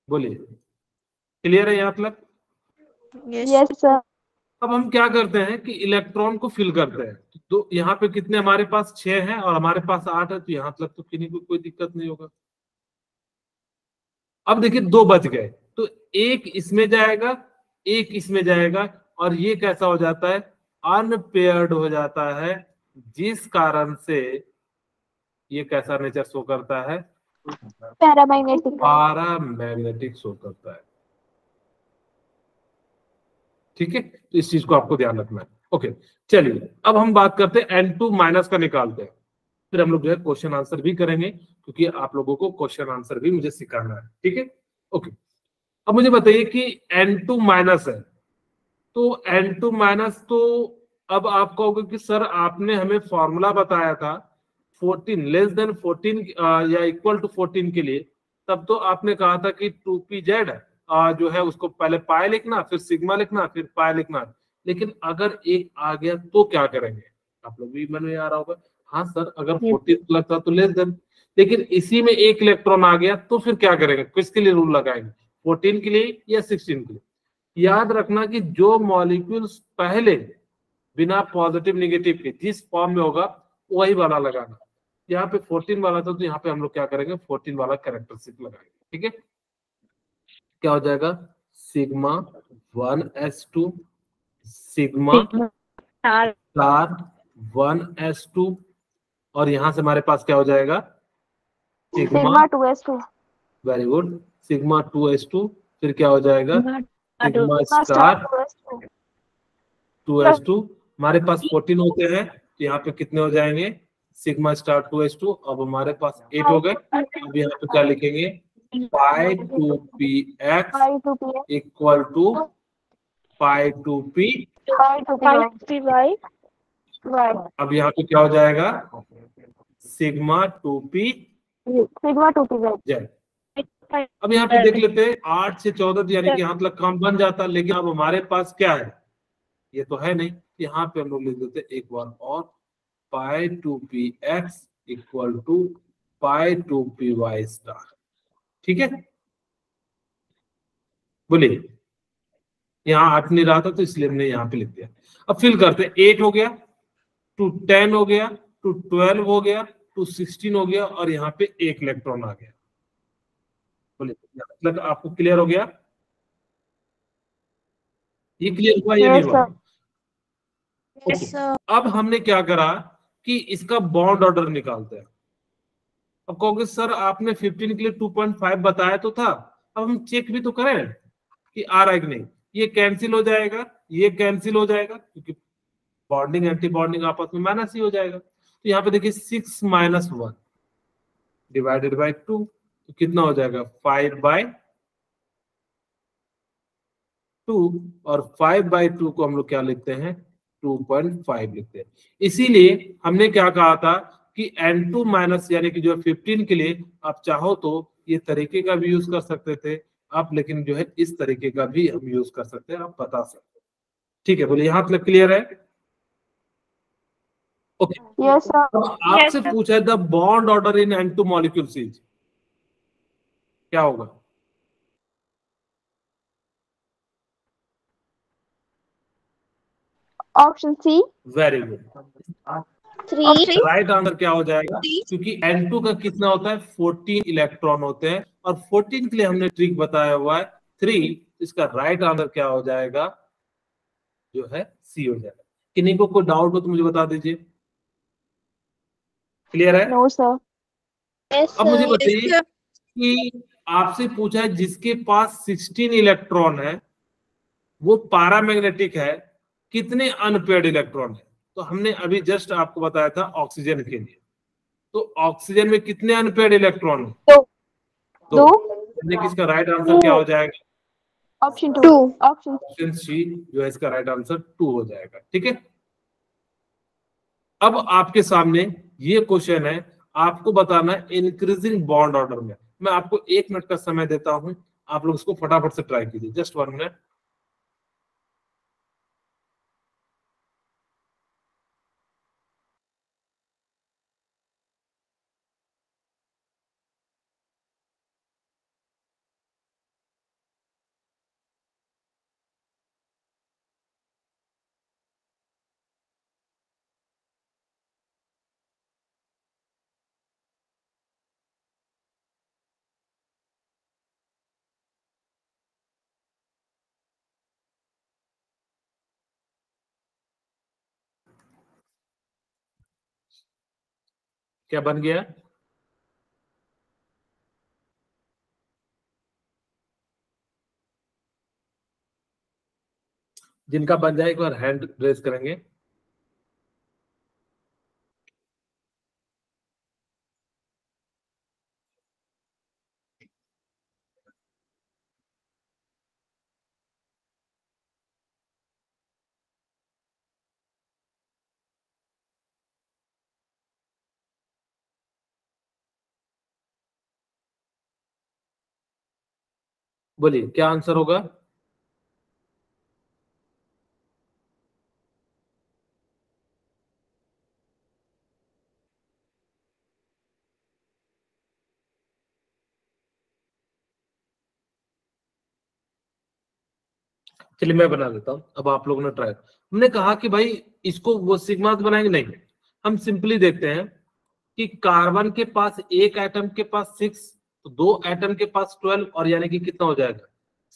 बोलिए, क्लियर है यहाँ तक? Yes sir. अब हम क्या करते हैं कि इलेक्ट्रॉन को फिल करते हैं। तो यहाँ पे कितने हमारे पास 6 हैं और हमारे पास 8 है, तो यहाँ तक तो किसी को कोई दिक्कत नहीं होगा। अब देखिए 2 बच गए, तो एक इसमें जाएगा, एक इसमें जाएगा, और ये कैसा हो जाता है, अनपेयर्ड हो जाता है, जिस कारण से ये कैसा नेचर शो करता है, पैरामैग्नेटिक शो करता है। ठीक है, तो इस चीज को आपको ध्यान रखना है। ओके, चलिए अब हम बात करते हैं N2 माइनस का निकालते हैं, फिर हम लोग जो है क्वेश्चन आंसर भी करेंगे, क्योंकि आप लोगों को क्वेश्चन आंसर भी मुझे सिखाना है। ठीक है, ओके। अब मुझे बताइए कि N2 माइनस है, तो N2 माइनस, तो अब आप कहोगे कि सर आपने हमें फॉर्मूला बताया था 14 लेस देन 14 या इक्वल टू 14 के लिए, तब तो आपने कहा था कि 2pz जो है उसको पहले पाई लिखना, फिर सिग्मा लिखना, फिर पाई लिखना। लेकिन अगर एक आ गया तो क्या करेंगे, आप लोग भी मन में आ रहा होगा, हाँ सर अगर 14 लगता तो लेस देन, लेकिन इसी में एक इलेक्ट्रॉन आ गया तो फिर क्या करेंगे, किसके लिए रूल लगाएंगे, 14 के लिए या 16 के लिए? याद रखना कि जो मॉलिक्यूल्स पहले बिना पॉजिटिव निगेटिव के जिस फॉर्म में होगा वही वाला लगाना। यहाँ पे 14 वाला था, तो यहाँ पे हम लोग क्या करेंगे, 14 वाला कैरेक्टरिस्टिक लगाएंगे। ठीक है, क्या हो जाएगा, sigma 1s2 sigma star 1s2, और यहां से हमारे पास क्या हो जाएगा, sigma 2s2। Very good, sigma 2s2, फिर क्या हो जाएगा, सिग्मा स्टार 2s2। हमारे पास 14 होते हैं, तो यहाँ पे कितने हो जाएंगे, सिग्मा स्टार 2s2। अब हमारे पास 8 हो गए। अब यहाँ पे क्या लिखेंगे, पाई 2px equal to pi 2p। अब यहाँ पे क्या हो जाएगा, सिग्मा 2p जेड। अब यहाँ पे देख लेते हैं 8 से 14, यानी कि यहाँ तक काम बन जाता, लेकिन अब हमारे पास क्या है, ये तो है नहीं। यहाँ पे हम लोग लिख देते एक बार और, pi 2px equal to pi 2py star. ठीक है, बोलिए, यहाँ 8 नहीं रहा था तो इसलिए हमने यहाँ पे लिख दिया। अब फिल करते, 8 हो गया, टू 10 हो गया, टू 12 हो गया, टू 16 हो गया, और यहाँ पे एक इलेक्ट्रॉन आ गया। बोलिए, मतलब आपको क्लियर हो गया, ये क्लियर हुआ या नहीं हुआ? Yes, sir. अब हमने क्या करा कि इसका बॉन्ड ऑर्डर निकालते हैं। अब कहोगे सर आपने 15 के लिए 2.5 बताया तो था, अब हम चेक भी तो करें कि आ रहा है कि नहीं। ये कैंसिल हो जाएगा, ये कैंसिल हो जाएगा, क्योंकि बॉन्डिंग एंटी बॉन्डिंग आपस में माइनस ही हो जाएगा। तो यहाँ पे देखिए 6 - 1 डिवाइडेड बाय 2, तो कितना हो जाएगा 5/2, और 5/2 को हम लोग क्या लिखते हैं 2.5 लिखते हैं। इसीलिए हमने क्या कहा था कि N2 माइनस यानी कि जो 15 के लिए आप चाहो तो ये तरीके का भी यूज कर सकते थे आप, लेकिन जो है इस तरीके का भी हम यूज कर सकते हैं, आप बता सकते हैं। ठीक है, बोलिए यहाँ तक क्लियर है? ओके। Yes, sir. आपसे पूछा है the bond order in N2 molecules is, क्या होगा? Option C. Very good. 3. Right answer क्या हो जाएगा? क्योंकि N2 का कितना होता है 14 इलेक्ट्रॉन होते हैं, और 14 के लिए हमने ट्रिक बताया हुआ है 3। इसका राइट आंसर क्या हो जाएगा? जो है सी हो जाएगा। किन्हीं को कोई डाउट हो तो मुझे बता दीजिए। क्लियर है? No, sir. Yes, अब मुझे sir. बताइए कि आपसे पूछा है जिसके पास 16 इलेक्ट्रॉन है वो पैरामैग्नेटिक है, कितने अनपेयर्ड इलेक्ट्रॉन है? तो हमने अभी जस्ट आपको बताया था ऑक्सीजन के लिए, तो ऑक्सीजन में कितने अनपेयर्ड इलेक्ट्रॉन है? दो। यानी कि इसका राइट आंसर क्या हो जाएगा? Option 2. Option ऑप्शन सी जो है इसका राइट आंसर 2 हो जाएगा। ठीक है, अब आपके सामने ये क्वेश्चन है, आपको बताना है इंक्रीजिंग बॉन्ड ऑर्डर में। मैं आपको 1 मिनट का समय देता हूं, आप लोग इसको फटाफट से ट्राई कीजिए, जस्ट 1 मिनट। क्या बन गया? जिनका बन जाए एक बार हैंड रेज करेंगे। बोलिए क्या आंसर होगा? चलिए मैं बना देता हूं, अब आप लोगों ने ट्राई। हमने कहा कि भाई इसको वो सिग्मा बनाएंगे, नहीं हम सिंपली देखते हैं कि कार्बन के पास एक एटम के पास 6, तो 2 एटम के पास 12, और यानी कि कितना हो जाएगा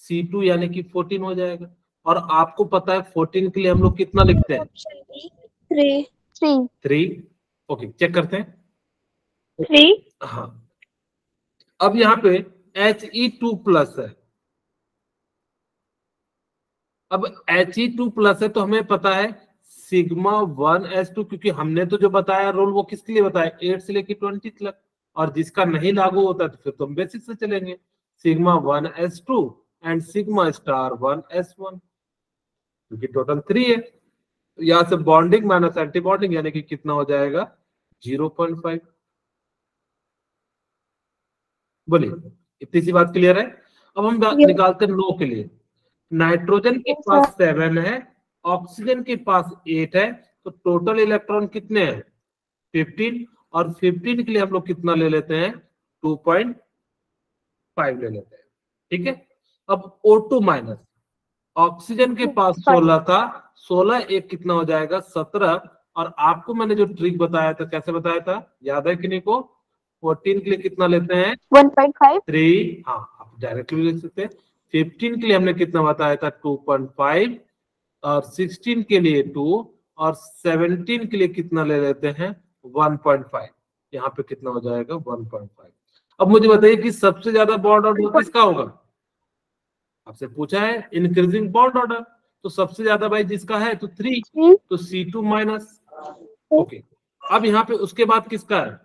C2 यानी कि 14 हो जाएगा। और आपको पता है 14 के लिए हम लोग कितना लिखते हैं? 3। ओके, चेक करते हैं। 3. हाँ, अब यहाँ पे He2+ है। अब He2+ है तो हमें पता है σ1s2, क्योंकि हमने तो जो बताया रोल वो किसके लिए बताया 8 से लेकर 20 तक, और जिसका नहीं लागू होता तो फिर तो हम बेसिक से चलेंगे, σ1s2 एंड σ*1s1, क्योंकि टोटल 3 है। तो यहां से बॉन्डिंग माइनस एंटी बॉन्डिंग यानी कि कितना हो जाएगा 0.5। बोलिए इतनी सी बात क्लियर है? अब हम निकालते हैं नो के लिए। नाइट्रोजन के पास 7 है, ऑक्सीजन के पास 8 है, तो टोटल इलेक्ट्रॉन कितने हैं 15, और 15 के लिए हम लोग कितना ले लेते हैं 2.5 ले लेते हैं। ठीक है, अब O2 माइनस, ऑक्सीजन के पास 16 था, 16 एक कितना हो जाएगा 17, और आपको मैंने जो ट्रिक बताया था कैसे बताया था याद है किन्हीं को? 14 के लिए कितना लेते हैं 1.5. 3, हाँ आप डायरेक्टली लिख सकते हैं। 15 के लिए हमने कितना बताया था 2.5, और 16 के लिए 2, और 17 के लिए कितना ले लेते हैं 1.5। यहाँ पे कितना हो जाएगा 1.5। अब मुझे बताइए कि सबसे ज्यादा बॉन्ड ऑर्डर किसका होगा? आपसे पूछा है इंक्रीजिंग बॉन्ड ऑर्डर, तो सबसे ज्यादा भाई जिसका है तो 3, तो C2 माइनस। ओके, अब यहाँ पे उसके बाद किसका है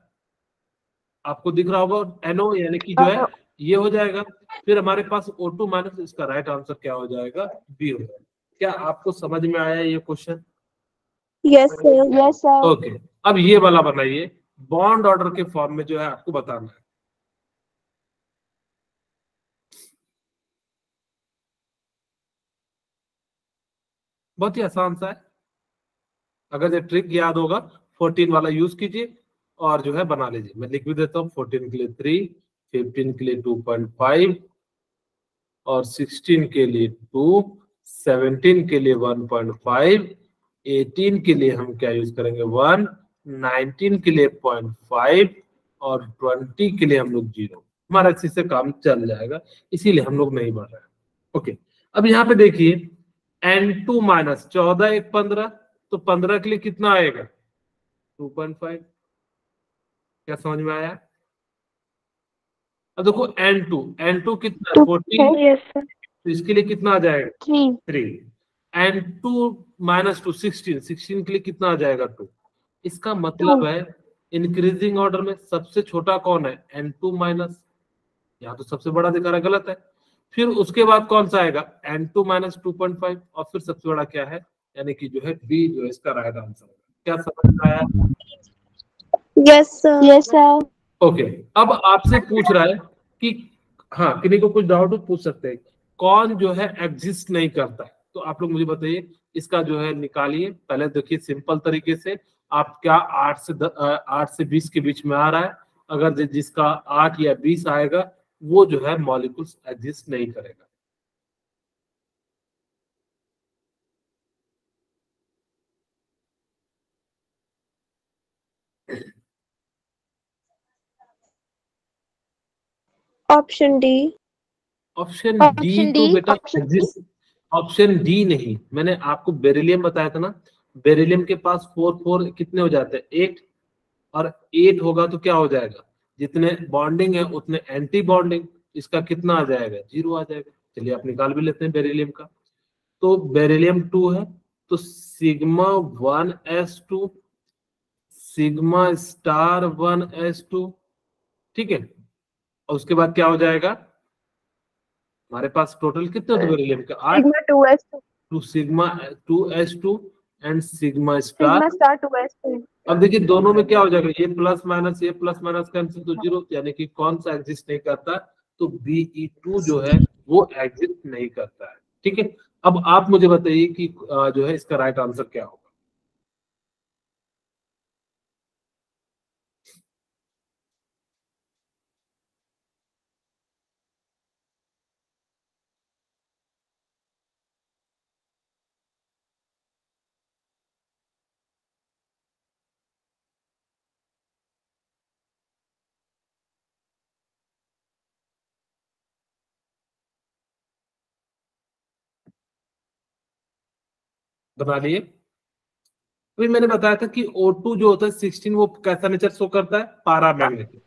आपको दिख रहा होगा NO, यानी कि जो है ये हो जाएगा। फिर हमारे पास O2 माइनस, इसका राइट आंसर क्या हो जाएगा B हो जाएगा। क्या आपको समझ में आया ये question? Yes, sir. Yes, sir. Okay, अब ये वाला बनाइए, बॉन्ड ऑर्डर के फॉर्म में जो है आपको बताना है। बहुत ही आसान सा है, अगर ये ट्रिक याद होगा 14 वाला यूज कीजिए और जो है बना लीजिए। मैं लिख भी देता हूँ, 14 के लिए 3, 15 के लिए 2.5 और 16 के लिए 2, 17 के लिए 1.5, 18 के लिए हम क्या यूज करेंगे 1, 19 के लिए 0.5 और 20 के लिए हम लोग 0। हमारा इसी से काम चल जाएगा, इसीलिए हम लोग नहीं बढ़ रहे हैं। ओके, अब यहाँ पे देखिए N2 माइनस 14 1 15, तो 15 के लिए कितना आएगा 2.5। क्या समझ में आया? अब देखो N2 कितना 14, Yes, sir. तो इसके लिए कितना आ जाएगा 3. 3। N2 माइनस 2 16 के लिए कितना आ जाएगा 2। इसका मतलब है इंक्रीजिंग ऑर्डर में सबसे छोटा कौन है N2 माइनस, यहाँ तो सबसे बड़ा दिखा रहा है, गलत है। फिर उसके बाद कौन सा आएगा N2 माइनस 2.5 और फिर सबसे बड़ा क्या है, यानी कि जो है B जो है इसका राइट आंसर है। क्या समझ में आया? Yes, sir. Yes, sir. Okay, अब आपसे पूछ रहा है कि हाँ किन्हीं को कुछ डाउट हो पूछ सकते हैं, कौन जो है एग्जिस्ट नहीं करता है। तो आप लोग मुझे बताइए, इसका जो है निकालिए। पहले देखिए सिंपल तरीके से, आप क्या 8 से 20 के बीच में आ रहा है, अगर जिसका 8 या 20 आएगा वो जो है मॉलिक्यूल्स एग्जिस्ट नहीं करेगा। Option D. Option D Option तो D. बेटा Option एग्जिस्ट, ऑप्शन डी नहीं, मैंने आपको बेरिलियम बताया था ना, बेरिलियम के पास 4 4 कितने हो जाते हैं 8, और 8 होगा तो क्या हो जाएगा, जितने बॉन्डिंग है उतने एंटी बॉन्डिंग, इसका कितना आ जाएगा 0 आ जाएगा। चलिए आप निकाल भी लेते हैं बेरिलियम का। तो बेरिलियम 2 है, तो sigma 1s2 sigma star 1s2, ठीक है। और उसके बाद क्या हो जाएगा, हमारे पास टोटल कितने होते बेरिलियम के 8, Sigma 2s2. Two sigma 2s2 and sigma star. Sigma star 2s2. अब देखिए दोनों में क्या हो जाएगा, ये प्लस माइनस कैंसिल तो 0, यानी कि कौन सा एग्जिस्ट नहीं करता, तो Be2 जो है वो एग्जिस्ट नहीं करता है। ठीक है, अब आप मुझे बताइए कि जो है इसका राइट आंसर क्या होगा। बना लिए। अभी मैंने बताया था कि O2 जो होता है 16 वो कैसा नेचर शो करता है, पारामैग्नेटिक।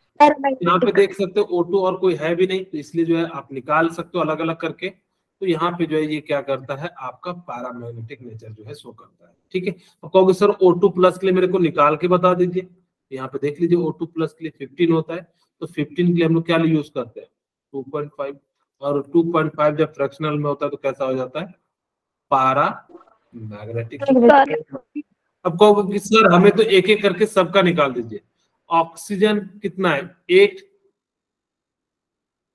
यहाँ पे देख सकते हो O2 और कोई है भी नहीं, तो इसलिए जो है आप निकाल सकते हो अलग अलग करके। तो यहाँ पे जो है ये क्या करता है, आपका पैरामैग्नेटिक नेचर जो है शो करता है। ठीक है, अब कहोगे सर O2 प्लस के लिए मेरे को निकाल के बता दीजिए। यहाँ पे देख लीजिए O2 प्लस के लिए 15 होता है, तो 15 के लिए हम लोग क्या यूज करते हैं 2.5, और 2.5 जब फ्रैक्शनल में होता है तो कैसा हो जाता है पारा मैग्नेटिक। अब कहोगे कि सर हमें तो एक एक करके सबका निकाल दीजिए। ऑक्सीजन कितना है 8,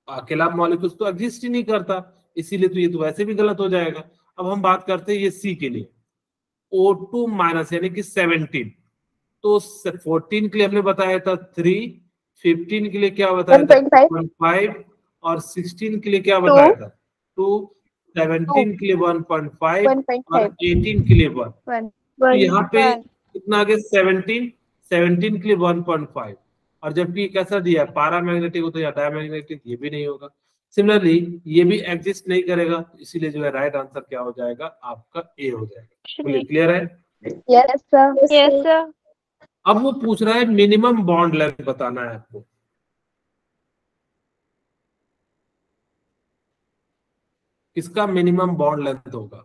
अकेला मॉलिक्यूल तो एग्जिस्ट ही नहीं करता, इसीलिए तो ये तो वैसे भी गलत हो जाएगा। अब हम बात करते हैं ये सी के लिए, O2 माइनस यानी कि 17, तो 14 के लिए हमने बताया था 3, 15 के लिए क्या बताया था 1.5, और 16 के लिए क्या बताया था 2, 17 के लिए 1.5 और 18 के लिए 1। तो यहाँ पे कितना आ गया 17 के लिए 1.5, और जबकि कैसा दिया पैरामैग्नेटिक होता है या डायमैग्नेटिक, ये भी नहीं होगा। सिमिलरली ये भी एग्जिस्ट नहीं करेगा, इसीलिए जो है राइट आंसर क्या हो जाएगा आपका ए हो जाएगा। क्लियर है? Yes, sir. Yes, sir. अब वो पूछ रहा है मिनिमम बॉन्ड लेंथ बताना है आपको। किसका मिनिमम बॉन्ड लेंथ होगा?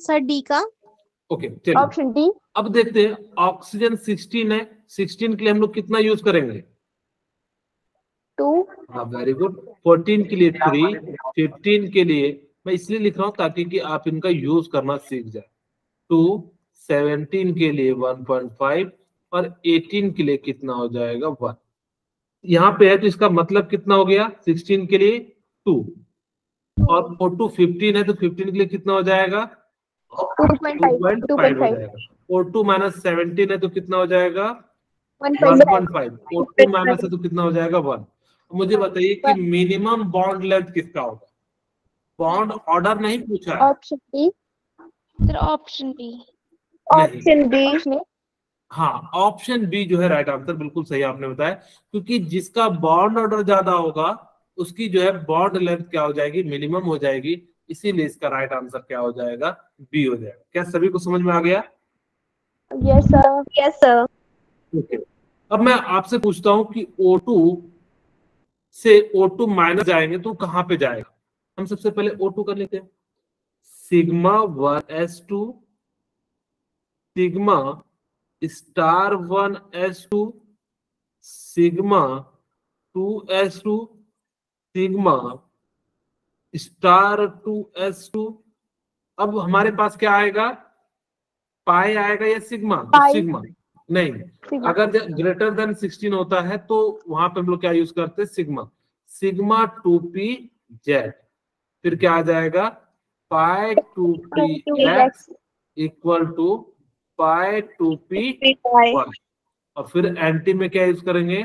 सर डी का। ओके चलिए, Option D. अब देखते हैं। ऑक्सीजन 16 है, 16 के लिए हम लोग कितना यूज करेंगे? 2. हाँ वेरी गुड। 14 के लिए 3, 15 के लिए मैं इसलिए लिख रहा हूँ ताकि कि आप इनका यूज करना सीख जाए। 2, 17 के लिए 1.5 और 18 के लिए कितना हो जाएगा? 1। यहाँ पे है तो इसका मतलब कितना हो गया? 16 के लिए 2 और 4 to 15 है तो 15 के लिए कितना हो जाएगा? 2.5. 2.5 हो जाएगा। 4 to -17 है तो कितना हो जाएगा? 1.5. 1.5। 4 to माइनस है तो कितना हो जाएगा? 1। मुझे बताइए कि मिनिमम बॉन्ड लेंथ किसका होगा? बॉन्ड ऑर्डर नहीं पूछा है। Option D. Sir option B. Option B. Option A. हाँ ऑप्शन बी जो है राइट आंसर, बिल्कुल सही आपने बताया। क्योंकि जिसका बॉन्ड ऑर्डर ज्यादा होगा उसकी जो है बॉन्ड लेंथ क्या हो जाएगी? मिनिमम हो जाएगी। इसीलिए इसका राइट आंसर क्या हो जाएगा? बी हो जाएगा। क्या सभी को समझ में आ गया? Yes, sir. Yes sir. Okay, अब मैं आपसे पूछता हूं कि O2 से O2 माइनस जाएंगे तो कहां पे जाएगा? हम सबसे पहले O2 कर लेते हैं। Sigma 1s2 sigma star 1s2 sigma 2s2 sigma star 2s2। अब हमारे पास क्या आएगा? पाई आएगा या सिग्मा? तो Pi. सिग्मा नहीं, Sigma. अगर ग्रेटर देन 16 होता है तो वहां पे हम लोग क्या यूज करते हैं? सिग्मा। सिग्मा 2p जेड, फिर क्या आ जाएगा? Pi 2p x equal to pi 2p y. और फिर एंटी में क्या यूज करेंगे?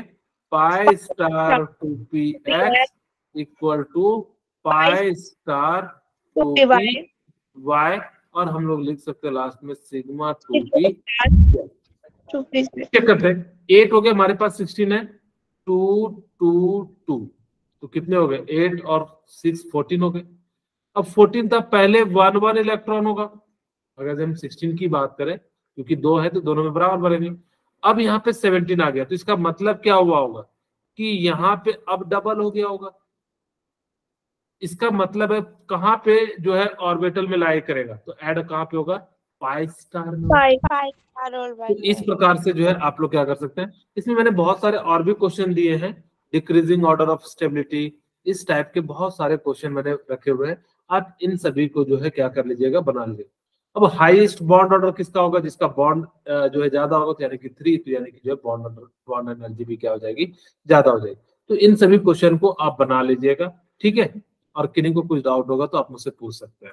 Pi star 2p x equal to pi star 2p y. और हम लोग लिख सकते हैं लास्ट में सिग्मा 2p। चेक करते हैं। 8 हो गया हमारे पास, 16 है, 2 2 2 तो कितने हो गए? 8 और 6 14 हो गए। अब 14 था, पहले 1 1 इलेक्ट्रॉन होगा अगर हम 16 की बात करें, क्योंकि 2 है तो दोनों में बराबर भरेंगे। अब यहाँ पे 17 आ गया तो इसका मतलब क्या हुआ होगा? कि यहाँ पे अब डबल हो गया होगा। इसका मतलब है कहाँ पे जो है ऑर्बिटल में लाई करेगा तो ऐड कहाँ पे होगा? पाई स्टार में। तो इस प्रकार से जो है आप लोग क्या कर सकते हैं, इसमें मैंने बहुत सारे और भी क्वेश्चन दिए हैं, डिक्रीजिंग ऑर्डर ऑफ स्टेबिलिटी, इस टाइप के बहुत सारे क्वेश्चन मैंने रखे हुए हैं। आप इन सभी को जो है क्या कर लीजिएगा? बना लीजिएगा। अब हाईएस्ट बॉन्ड ऑर्डर किसका होगा? जिसका बॉन्ड जो है ज्यादा होगा, तो यानी कि 3, तो यानी कि जो है बॉन्ड ऑर्डर बॉन्ड एनर्जी भी क्या हो जाएगी? ज्यादा हो जाएगी। तो इन सभी क्वेश्चन को आप बना लीजिएगा, ठीक है। और किन्हीं को कुछ डाउट होगा तो आप मुझसे पूछ सकते हैं।